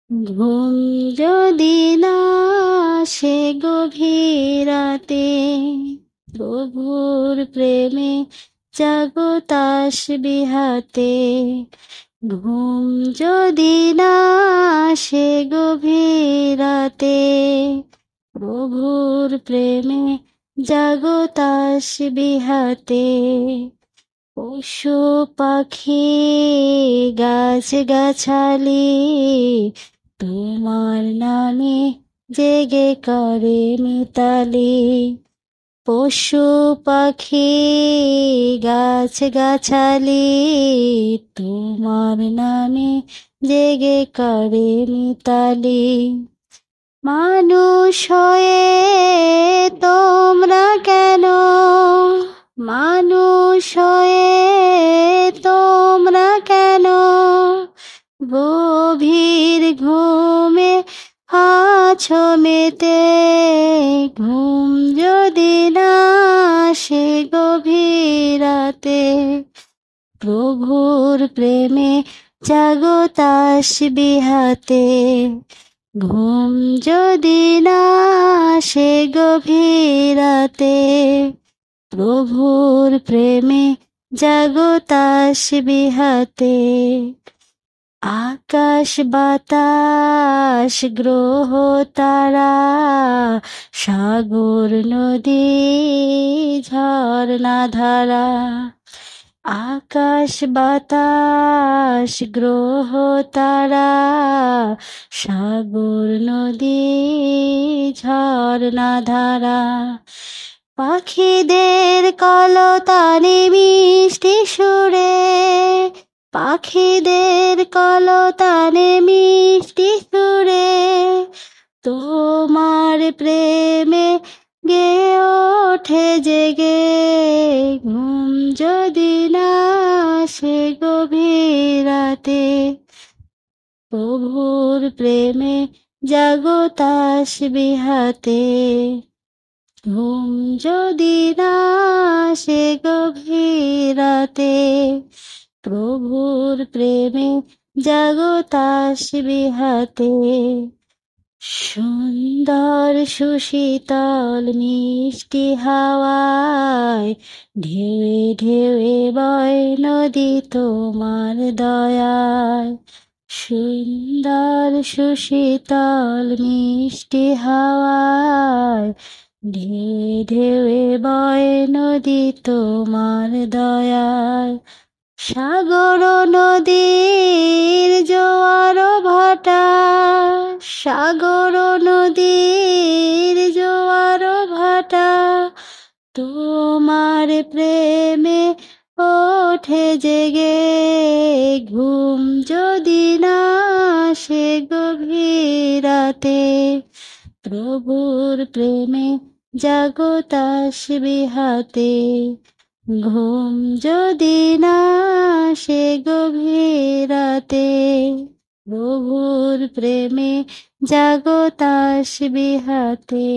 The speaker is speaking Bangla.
ঘুম যদি না আসে গভীর রাতে, প্রভুর প্রেমে জাগো তাসবিহাতে। ঘুম যদি না আসে গভীর রাতে, প্রভুর প্রেমে জাগো তাসবিহাতে। পশু পাখি গাছ গাছালি তোমার নামে জেগে করে মিতালি। পশু পাখি গাছ গাছালি তোমার নামে জেগে করে মিতালি। মানুষ হয়ে তোমরা কেন, মানুষ হয়ে তোমরা কেন গভীর ঘুমে আছো মেতে। ঘুম যদি না আসে গভীর রাতে, প্রভুর প্রেমে জাগো তাসবিহাতে। ঘুম যদি না আসে গভীর রাতে, প্রভুর প্রেমে জাগো তাসবিহাতে। আকাশ বাতাস গ্রহ তারা সাগর নদী ঝর্ণা ধারা। আকাশ বাতাস গ্রহ তারা সাগর নদী ঝর্ণা ধারা। পাখিদের কলতানে মিষ্টি সুরে, পাখিদের কলতানে মিষ্টি সুরে তোমার প্রেমে গেয়ে ওঠে জেগে। ঘুম যদি না আসে গভীর রাতে, প্রভুর প্রেমে জাগো তাসবিহাতে। ঘুম যদি না আসে গভীর রাতে, প্রভুর প্রেমে জাগো তাসবিহাতে। সুন্দর সুশীতল মিষ্টি হাওয়ায় ঢেউয়ে ঢেউয়ে বয় নদী তোমার দয়ায়। সুন্দর সুশীতল মিষ্টি হাওয়ায় ঢেউয়ে ঢেউয়ে বয় নদী তোমার দয়ায়। সাগর নদীর জোয়ার ভাটা, সাগর নদীর জোয়ার ভাটা তোমার প্রেমে ওঠে জেগে। ঘুম যদি না আসে গভীর রাতে, প্রভুর প্রেমে জাগো তাসবিহাতে। ঘুম যদি না আসে গভীর রাতে, প্রভুর প্রেমে জাগো তাসবিহাতে।